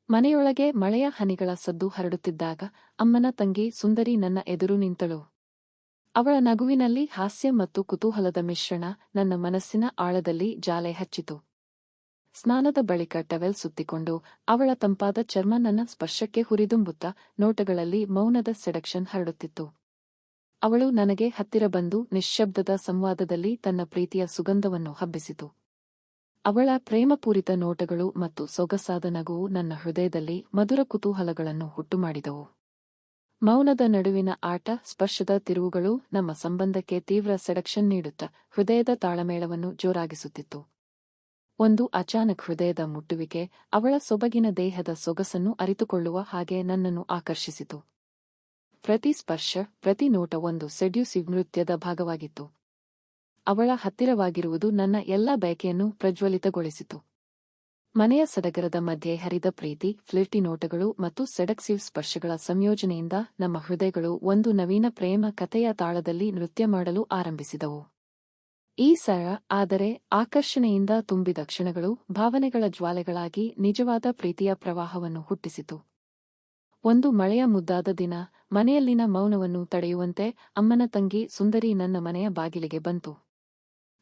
ಮನೆಯೊಳಗೆ ಮಳೆಯ ಹನಿಗಳ ಸದ್ದು ಹರಡುತ್ತಿದ್ದಾಗ ಅಮ್ಮನ ತಂಗಿ ಸುಂದರಿ ನನ್ನ ಎದುರು ನಿಂತಳು. ಅವಳ ನಗುವಿನಲ್ಲಿ ಹಾಸ್ಯ ಮತ್ತು ಕುತೂಹಲದ ಮಿಶ್ರಣ ನನ್ನ ಮನಸ್ಸಿನ ಆಳದಲ್ಲಿ ಜಾಲೆ ಹಚ್ಚಿತು. ಸ್ನಾನದ ಬಳಿಕ ಟವೆಲ್ ಸುತ್ತಿಕೊಂಡು ಅವಳ ತಂಪಾದ ಚರ್ಮ ನನ್ನ ಸ್ಪರ್ಶಕ್ಕೆ ಹುರಿದುಂಬುತ್ತಾ ನೋಟಗಳಲ್ಲಿ ಮೌನದ ಸೆಡಕ್ಷನ್ ಹರಡುತ್ತಿತ್ತು. ಅವಳು ನನಗೆ ಹತ್ತಿರ ಬಂದು ನಿಶ್ಶಬ್ದದ ಸಂವಾದದಲ್ಲಿ ತನ್ನ ಪ್ರೀತಿಯ ಸುಗಂಧವನ್ನು ಹಬ್ಬಿಸಿತು. ಅವಳ ಪ್ರೇಮಪೂರಿತ ನೋಟಗಳು ಮತ್ತು ಸೊಗಸಾದ ನಗುವು ನನ್ನ ಹೃದಯದಲ್ಲಿ ಮಧುರ ಕುತೂಹಲಗಳನ್ನು ಹುಟ್ಟುಮಾಡಿದವು. ಮೌನದ ನಡುವಿನ ಆಟ, ಸ್ಪರ್ಶದ ತಿರುವುಗಳು ನಮ್ಮ ಸಂಬಂಧಕ್ಕೆ ತೀವ್ರ ಸೆಡಕ್ಷನ್ ನೀಡುತ್ತಾ ಹೃದಯದ ತಾಳಮೇಳವನ್ನು ಜೋರಾಗಿಸುತ್ತಿತ್ತು. ಒಂದು ಅಚಾನಕ್ ಹೃದಯದ ಮುಟ್ಟುವಿಕೆ ಅವಳ ಸೊಬಗಿನ ದೇಹದ ಸೊಗಸನ್ನು ಅರಿತುಕೊಳ್ಳುವ ಹಾಗೆ ನನ್ನನ್ನು ಆಕರ್ಷಿಸಿತು. ಪ್ರತಿ ಸ್ಪರ್ಶ, ಪ್ರತಿ ನೋಟ ಒಂದು ಸೆಡ್ಯೂಸಿವ್ ನೃತ್ಯದ ಭಾಗವಾಗಿತ್ತು. ಅವಳ ಹತ್ತಿರವಾಗಿರುವುದು ನನ್ನ ಎಲ್ಲಾ ಬಯಕೆಯನ್ನು ಪ್ರಜ್ವಲಿತಗೊಳಿಸಿತು. ಮನೆಯ ಸಡಗರದ ಮಧ್ಯೆ ಹರಿದ ಪ್ರೀತಿ, ಫ್ಲಿರ್ಟಿ ನೋಟಗಳು ಮತ್ತು ಸೆಡಕ್ಸಿವ್ ಸ್ಪರ್ಶಗಳ ಸಂಯೋಜನೆಯಿಂದ ನಮ್ಮ ಹೃದಯಗಳು ಒಂದು ನವೀನ ಪ್ರೇಮ ಕಥೆಯ ತಾಳದಲ್ಲಿ ನೃತ್ಯ ಮಾಡಲು ಆರಂಭಿಸಿದವು. ಈ ಸರಳ ಆದರೆ ಆಕರ್ಷಣೆಯಿಂದ ತುಂಬಿದ ಕ್ಷಣಗಳು ಭಾವನೆಗಳ ಜ್ವಾಲೆಗಳಾಗಿ ನಿಜವಾದ ಪ್ರೀತಿಯ ಪ್ರವಾಹವನ್ನು ಹುಟ್ಟಿಸಿತು. ಒಂದು ಮಳೆಯ ಮುದ್ದಾದ ದಿನ, ಮನೆಯಲ್ಲಿನ ಮೌನವನ್ನು ತಡೆಯುವಂತೆ ಅಮ್ಮನ ತಂಗಿ ಸುಂದರಿ ನನ್ನ ಮನೆಯ ಬಾಗಿಲಿಗೆ ಬಂತು.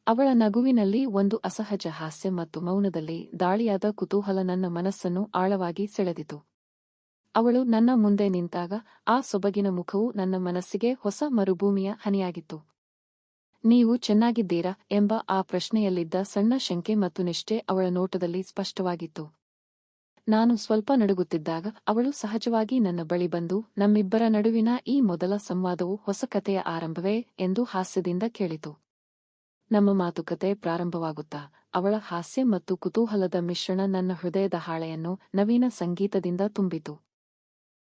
ಅವಳ ನಗುವಿನಲ್ಲಿ ಒಂದು ಅಸಹಜ ಹಾಸ್ಯ ಮತ್ತು ಮೌನದಲ್ಲಿ ದಾಳಿಯಾದ ಕುತೂಹಲ ನನ್ನ ಮನಸ್ಸನ್ನು ಆಳವಾಗಿ ಸೆಳೆದಿತು. ಅವಳು ನನ್ನ ಮುಂದೆ ನಿಂತಾಗ ಆ ಸೊಬಗಿನ ಮುಖವು ನನ್ನ ಮನಸ್ಸಿಗೆ ಹೊಸ ಮರುಭೂಮಿಯ ಹನಿಯಾಗಿತ್ತು. ನೀವು ಚೆನ್ನಾಗಿದ್ದೀರಾ ಎಂಬ ಆ ಪ್ರಶ್ನೆಯಲ್ಲಿದ್ದ ಸಣ್ಣ ಶಂಕೆ ಮತ್ತು ನಿಷ್ಠೆ ಅವಳ ನೋಟದಲ್ಲಿ ಸ್ಪಷ್ಟವಾಗಿತ್ತು. ನಾನು ಸ್ವಲ್ಪ ನಡುಗುತ್ತಿದ್ದಾಗ ಅವಳು ಸಹಜವಾಗಿ ನನ್ನ ಬಳಿ ಬಂದು, ನಮ್ಮಿಬ್ಬರ ನಡುವಿನ ಈ ಮೊದಲ ಸಂವಾದವು ಹೊಸ ಕಥೆಯ ಆರಂಭವೇ ಎಂದು ಹಾಸ್ಯದಿಂದ ಕೇಳಿತು. ನಮ್ಮ ಮಾತುಕತೆ ಪ್ರಾರಂಭವಾಗುತ್ತಾ ಅವಳ ಹಾಸ್ಯ ಮತ್ತು ಕುತೂಹಲದ ಮಿಶ್ರಣ ನನ್ನ ಹೃದಯದ ಹಾಳೆಯನ್ನು ನವೀನ ಸಂಗೀತದಿಂದ ತುಂಬಿತು.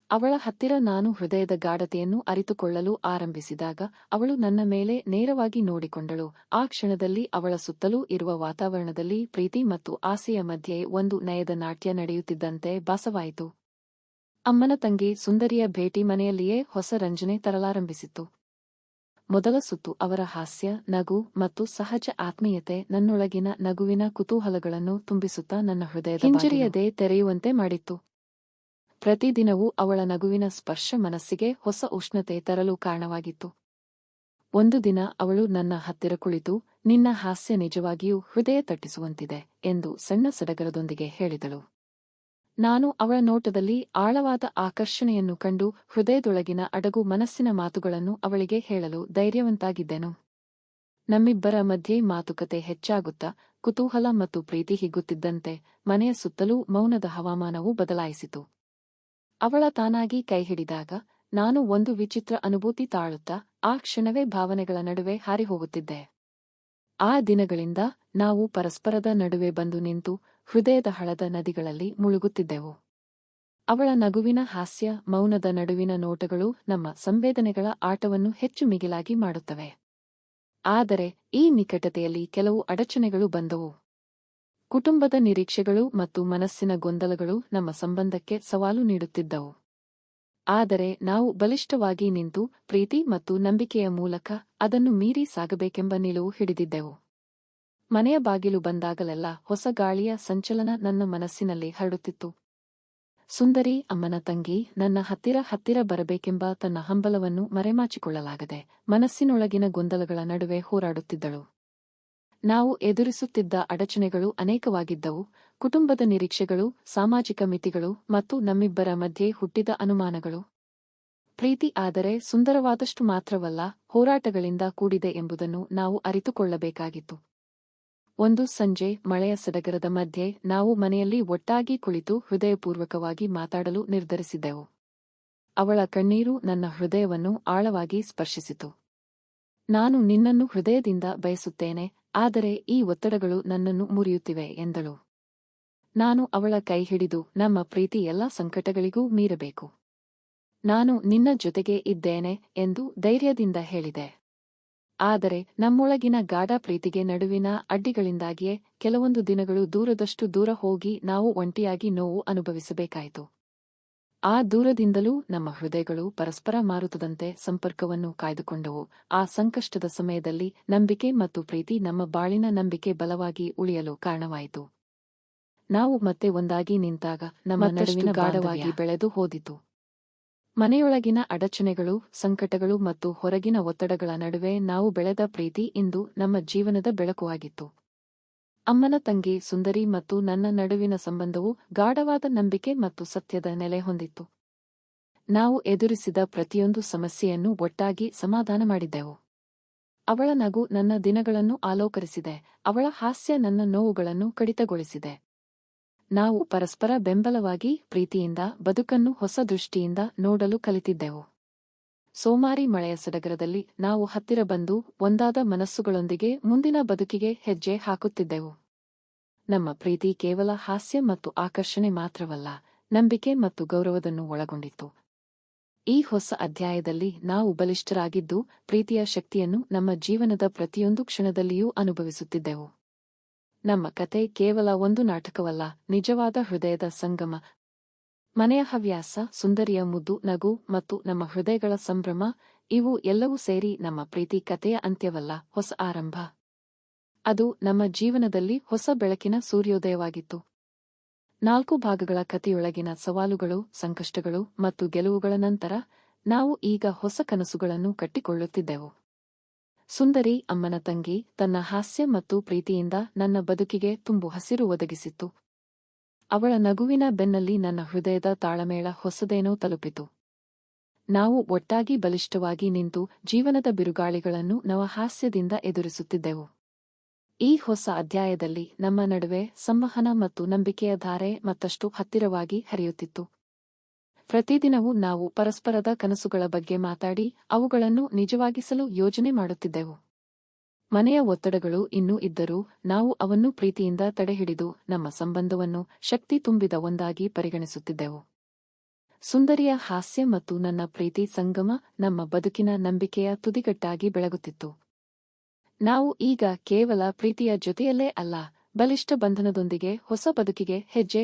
ಅವಳ ಹತ್ತಿರ ನಾನು ಹೃದಯದ ಗಾಢತೆಯನ್ನು ಅರಿತುಕೊಳ್ಳಲು ಆರಂಭಿಸಿದಾಗ ಅವಳು ನನ್ನ ಮೇಲೆ ನೇರವಾಗಿ ನೋಡಿಕೊಂಡಳು. ಆ ಕ್ಷಣದಲ್ಲಿ ಅವಳ ಸುತ್ತಲೂ ಇರುವ ವಾತಾವರಣದಲ್ಲಿ ಪ್ರೀತಿ ಮತ್ತು ಆಸೆಯ ಮಧ್ಯೆ ಒಂದು ನಯದ ನಾಟ್ಯ ನಡೆಯುತ್ತಿದ್ದಂತೆ ಭಾಸವಾಯಿತು. ಅಮ್ಮನ ತಂಗಿ ಸುಂದರಿಯ ಭೇಟಿ ಮನೆಯಲ್ಲಿಯೇ ಹೊಸ ರಂಜನೆ ತರಲಾರಂಭಿಸಿತ್ತು. ಮೊದಲ ಸುತ್ತು ಅವರ ಹಾಸ್ಯ, ನಗು ಮತ್ತು ಸಹಜ ಆತ್ಮೀಯತೆ ನನ್ನೊಳಗಿನ ನಗುವಿನ ಕುತೂಹಲಗಳನ್ನು ತುಂಬಿಸುತ್ತಾ ನನ್ನ ಹೃದಯದ ಹಿಂಜರಿಯದೆ ತೆರೆಯುವಂತೆ ಮಾಡಿತ್ತು. ಪ್ರತಿದಿನವೂ ಅವಳ ನಗುವಿನ ಸ್ಪರ್ಶ ಮನಸ್ಸಿಗೆ ಹೊಸ ಉಷ್ಣತೆ ತರಲು ಕಾರಣವಾಗಿತ್ತು. ಒಂದು ದಿನ ಅವಳು ನನ್ನ ಹತ್ತಿರ ಕುಳಿತು, ನಿನ್ನ ಹಾಸ್ಯ ನಿಜವಾಗಿಯೂ ಹೃದಯ ತಟ್ಟಿಸುವಂತಿದೆ ಎಂದು ಸಣ್ಣ ಸಡಗರದೊಂದಿಗೆ ಹೇಳಿದಳು. ನಾನು ಅವಳ ನೋಟದಲ್ಲಿ ಆಳವಾದ ಆಕರ್ಷಣೆಯನ್ನು ಕಂಡು ಹೃದಯದೊಳಗಿನ ಅಡಗು ಮನಸ್ಸಿನ ಮಾತುಗಳನ್ನು ಅವಳಿಗೆ ಹೇಳಲು ಧೈರ್ಯವಂತಾಗಿದ್ದೆನು. ನಮ್ಮಿಬ್ಬರ ಮಧ್ಯೆ ಮಾತುಕತೆ ಹೆಚ್ಚಾಗುತ್ತಾ ಕುತೂಹಲ ಮತ್ತು ಪ್ರೀತಿ ಹಿಗ್ಗುತ್ತಿದ್ದಂತೆ ಮನೆಯ ಸುತ್ತಲೂ ಮೌನದ ಹವಾಮಾನವು ಬದಲಾಯಿಸಿತು. ಅವಳ ತಾನಾಗಿ ಕೈಹಿಡಿದಾಗ ನಾನು ಒಂದು ವಿಚಿತ್ರ ಅನುಭೂತಿ ತಾಳುತ್ತಾ ಆ ಕ್ಷಣವೇ ಭಾವನೆಗಳ ನಡುವೆ ಹಾರಿಹೋಗುತ್ತಿದ್ದೆ. ಆ ದಿನಗಳಿಂದ ನಾವು ಪರಸ್ಪರದ ನಡುವೆ ಬಂದು ನಿಂತು ಹೃದಯದ ಹಳದ ನದಿಗಳಲ್ಲಿ ಮುಳುಗುತ್ತಿದ್ದೆವು. ಅವಳ ನಗುವಿನ ಹಾಸ್ಯ, ಮೌನದ ನಡುವಿನ ನೋಟಗಳು ನಮ್ಮ ಸಂವೇದನೆಗಳ ಆಟವನ್ನು ಹೆಚ್ಚು ಮಿಗಿಲಾಗಿ ಮಾಡುತ್ತವೆ. ಆದರೆ ಈ ನಿಕಟತೆಯಲ್ಲಿ ಕೆಲವು ಅಡಚಣೆಗಳು ಬಂದವು. ಕುಟುಂಬದ ನಿರೀಕ್ಷೆಗಳು ಮತ್ತು ಮನಸ್ಸಿನ ಗೊಂದಲಗಳು ನಮ್ಮ ಸಂಬಂಧಕ್ಕೆ ಸವಾಲು ನೀಡುತ್ತಿದ್ದವು. ಆದರೆ ನಾವು ಬಲಿಷ್ಠವಾಗಿ ನಿಂತು ಪ್ರೀತಿ ಮತ್ತು ನಂಬಿಕೆಯ ಮೂಲಕ ಅದನ್ನು ಮೀರಿ ಸಾಗಬೇಕೆಂಬ ನಿಲುವು ಹಿಡಿದಿದ್ದೆವು. ಮನೆಯ ಬಾಗಿಲು ಬಂದಾಗಲೆಲ್ಲ ಹೊಸ ಗಾಳಿಯ ಸಂಚಲನ ನನ್ನ ಮನಸ್ಸಿನಲ್ಲಿ ಹರಡುತ್ತಿತ್ತು. ಸುಂದರಿ, ಅಮ್ಮನ ತಂಗಿ, ನನ್ನ ಹತ್ತಿರ ಬರಬೇಕೆಂಬ ತನ್ನ ಹಂಬಲವನ್ನು ಮರೆಮಾಚಿಕೊಳ್ಳಲಾಗದೆ ಮನಸ್ಸಿನೊಳಗಿನ ಗೊಂದಲಗಳ ನಡುವೆ ಹೋರಾಡುತ್ತಿದ್ದಳು. ನಾವು ಎದುರಿಸುತ್ತಿದ್ದ ಅಡಚಣೆಗಳು ಅನೇಕವಾಗಿದ್ದವು. ಕುಟುಂಬದ ನಿರೀಕ್ಷೆಗಳು, ಸಾಮಾಜಿಕ ಮಿತಿಗಳು ಮತ್ತು ನಮ್ಮಿಬ್ಬರ ಮಧ್ಯೆ ಹುಟ್ಟಿದ ಅನುಮಾನಗಳು. ಪ್ರೀತಿ ಆದರೆ ಸುಂದರವಾದಷ್ಟು ಮಾತ್ರವಲ್ಲ, ಹೋರಾಟಗಳಿಂದ ಕೂಡಿದೆ ಎಂಬುದನ್ನು ನಾವು ಅರಿತುಕೊಳ್ಳಬೇಕಾಗಿತ್ತು. ಒಂದು ಸಂಜೆ ಮಳೆಯ ಸಡಗರದ ಮಧ್ಯೆ ನಾವು ಮನೆಯಲ್ಲಿ ಒಟ್ಟಾಗಿ ಕುಳಿತು ಹೃದಯಪೂರ್ವಕವಾಗಿ ಮಾತಾಡಲು ನಿರ್ಧರಿಸಿದೆವು. ಅವಳ ಕಣ್ಣೀರು ನನ್ನ ಹೃದಯವನ್ನು ಆಳವಾಗಿ ಸ್ಪರ್ಶಿಸಿತು. ನಾನು ನಿನ್ನನ್ನು ಹೃದಯದಿಂದ ಬಯಸುತ್ತೇನೆ, ಆದರೆ ಈ ಒತ್ತಡಗಳು ನನ್ನನ್ನು ಮುರಿಯುತ್ತಿವೆ ಎಂದಳು. ನಾನು ಅವಳ ಕೈ ಹಿಡಿದು, ನಮ್ಮ ಪ್ರೀತಿ ಎಲ್ಲಾ ಸಂಕಟಗಳಿಗೂ ಮೀರಬೇಕು. ನಾನು ನಿನ್ನ ಜೊತೆಗೆ ಇದ್ದೇನೆ ಎಂದು ಧೈರ್ಯದಿಂದ ಹೇಳಿದೆ. ಆದರೆ ನಮ್ಮೊಳಗಿನ ಗಾಢ ಪ್ರೀತಿಗೆ ನಡುವಿನ ಅಡ್ಡಿಗಳಿಂದಾಗಿಯೇ ಕೆಲವೊಂದು ದಿನಗಳು ದೂರದಷ್ಟು ದೂರ ಹೋಗಿ ನಾವು ಒಂಟಿಯಾಗಿ ನೋವು ಅನುಭವಿಸಬೇಕಾಯಿತು. ಆ ದೂರದಿಂದಲೂ ನಮ್ಮ ಹೃದಯಗಳು ಪರಸ್ಪರ ಮಾರುತದಂತೆ ಸಂಪರ್ಕವನ್ನು ಕಾಯ್ದುಕೊಂಡವು. ಆ ಸಂಕಷ್ಟದ ಸಮಯದಲ್ಲಿ ನಂಬಿಕೆ ಮತ್ತು ಪ್ರೀತಿ ನಮ್ಮ ಬಾಳಿನ ನಂಬಿಕೆ ಬಲವಾಗಿ ಉಳಿಯಲು ಕಾರಣವಾಯಿತು. ನಾವು ಮತ್ತೆ ಒಂದಾಗಿ ನಿಂತಾಗ ನಮ್ಮ ನಡುವಿನ ಗಾಢವಾಗಿ ಬೆಳೆದು ಹೋದಿತು. ಮನೆಯೊಳಗಿನ ಅಡಚಣೆಗಳು, ಸಂಕಟಗಳು ಮತ್ತು ಹೊರಗಿನ ಒತ್ತಡಗಳ ನಡುವೆ ನಾವು ಬೆಳೆದ ಪ್ರೀತಿ ಇಂದು ನಮ್ಮ ಜೀವನದ ಬೆಳಕು ಆಗಿತ್ತು. ಅಮ್ಮನ ತಂಗಿ ಸುಂದರಿ ಮತ್ತು ನನ್ನ ನಡುವಿನ ಸಂಬಂಧವು ಗಾಢವಾದ ನಂಬಿಕೆ ಮತ್ತು ಸತ್ಯದ ನೆಲೆ ಹೊಂದಿತ್ತು. ನಾವು ಎದುರಿಸಿದ ಪ್ರತಿಯೊಂದು ಸಮಸ್ಯೆಯನ್ನು ಒಟ್ಟಾಗಿ ಸಮಾಧಾನ ಮಾಡಿದ್ದೆವು. ಅವಳ ನಗು ನನ್ನ ದಿನಗಳನ್ನು ಆಲೋಕರಿಸಿದೆ, ಅವಳ ಹಾಸ್ಯ ನನ್ನ ನೋವುಗಳನ್ನು ಕಡಿತಗೊಳಿಸಿದೆ. ನಾವು ಪರಸ್ಪರ ಬೆಂಬಲವಾಗಿ, ಪ್ರೀತಿಯಿಂದ ಬದುಕನ್ನು ಹೊಸ ದೃಷ್ಟಿಯಿಂದ ನೋಡಲು ಕಲಿತಿದ್ದೆವು. ಸೋಮಾರಿ ಮಳೆಯ ಸಡಗರದಲ್ಲಿ ನಾವು ಹತ್ತಿರ ಬಂದು ಒಂದಾದ ಮನಸ್ಸುಗಳೊಂದಿಗೆ ಮುಂದಿನ ಬದುಕಿಗೆ ಹೆಜ್ಜೆ ಹಾಕುತ್ತಿದ್ದೆವು. ನಮ್ಮ ಪ್ರೀತಿ ಕೇವಲ ಹಾಸ್ಯ ಮತ್ತು ಆಕರ್ಷಣೆ ಮಾತ್ರವಲ್ಲ, ನಂಬಿಕೆ ಮತ್ತು ಗೌರವವನ್ನು ಒಳಗೊಂಡಿತ್ತು. ಈ ಹೊಸ ಅಧ್ಯಾಯದಲ್ಲಿ ನಾವು ಬಲಿಷ್ಠರಾಗಿದ್ದು, ಪ್ರೀತಿಯ ಶಕ್ತಿಯನ್ನು ನಮ್ಮ ಜೀವನದ ಪ್ರತಿಯೊಂದು ಕ್ಷಣದಲ್ಲಿಯೂ ಅನುಭವಿಸುತ್ತಿದ್ದೆವು. ನಮ್ಮ ಕತೆ ಕೇವಲ ಒಂದು ನಾಟಕವಲ್ಲ, ನಿಜವಾದ ಹೃದಯದ ಸಂಗಮ. ಮನೆಯ ಹವ್ಯಾಸ, ಸುಂದರಿಯ ಮುದ್ದು ನಗು ಮತ್ತು ನಮ್ಮ ಹೃದಯಗಳ ಸಂಭ್ರಮ, ಇವು ಎಲ್ಲವೂ ಸೇರಿ ನಮ್ಮ ಪ್ರೀತಿ ಕಥೆಯ ಅಂತ್ಯವಲ್ಲ, ಹೊಸ ಆರಂಭ. ಅದು ನಮ್ಮ ಜೀವನದಲ್ಲಿ ಹೊಸ ಬೆಳಕಿನ ಸೂರ್ಯೋದಯವಾಗಿತ್ತು. 4 ಭಾಗಗಳ ಕಥೆಯೊಳಗಿನ ಸವಾಲುಗಳು, ಸಂಕಷ್ಟಗಳು ಮತ್ತು ಗೆಲುವುಗಳ ನಂತರ ನಾವು ಈಗ ಹೊಸ ಕನಸುಗಳನ್ನು ಕಟ್ಟಿಕೊಳ್ಳುತ್ತಿದ್ದೆವು. ಸುಂದರಿ, ಅಮ್ಮನ ತಂಗಿ, ತನ್ನ ಹಾಸ್ಯ ಮತ್ತು ಪ್ರೀತಿಯಿಂದ ನನ್ನ ಬದುಕಿಗೆ ತುಂಬು ಹಸಿರು ಒದಗಿಸಿತ್ತು. ಅವಳ ನಗುವಿನ ಬೆನ್ನಲ್ಲಿ ನನ್ನ ಹೃದಯದ ತಾಳಮೇಳ ಹೊಸದೇನೋ ತಲುಪಿತು. ನಾವು ಒಟ್ಟಾಗಿ ಬಲಿಷ್ಠವಾಗಿ ನಿಂತು ಜೀವನದ ಬಿರುಗಾಳಿಗಳನ್ನು ನವ ಹಾಸ್ಯದಿಂದ ಎದುರಿಸುತ್ತಿದ್ದೆವು. ಈ ಹೊಸ ಅಧ್ಯಾಯದಲ್ಲಿ ನಮ್ಮ ನಡುವೆ ಸಂವಹನ ಮತ್ತು ನಂಬಿಕೆಯ ಧಾರೆ ಮತ್ತಷ್ಟು ಹತ್ತಿರವಾಗಿ ಹರಿಯುತ್ತಿತ್ತು. ಪ್ರತಿದಿನವೂ ನಾವು ಪರಸ್ಪರದ ಕನಸುಗಳ ಬಗ್ಗೆ ಮಾತಾಡಿ ಅವುಗಳನ್ನು ನಿಜವಾಗಿಸಲು ಯೋಜನೆ ಮಾಡುತ್ತಿದ್ದೆವು. ಮನೆಯ ಒತ್ತಡಗಳು ಇನ್ನೂ ಇದ್ದರೂ ನಾವು ಅವನ್ನು ಪ್ರೀತಿಯಿಂದ ತಡೆಹಿಡಿದು ನಮ್ಮ ಸಂಬಂಧವನ್ನು ಶಕ್ತಿ ತುಂಬಿದ ಒಂದಾಗಿ ಪರಿಗಣಿಸುತ್ತಿದ್ದೆವು. ಸುಂದರಿಯ ಹಾಸ್ಯ ಮತ್ತು ನನ್ನ ಪ್ರೀತಿ ಸಂಗಮ ನಮ್ಮ ಬದುಕಿನ ನಂಬಿಕೆಯ ತುದಿಗಟ್ಟಾಗಿ ಬೆಳಗುತ್ತಿತ್ತು. ನಾವು ಈಗ ಕೇವಲ ಪ್ರೀತಿಯ ಜೊತೆಯಲ್ಲೇ ಅಲ್ಲ, ಬಲಿಷ್ಠ ಬಂಧನದೊಂದಿಗೆ ಹೊಸ ಬದುಕಿಗೆ ಹೆಜ್ಜೆ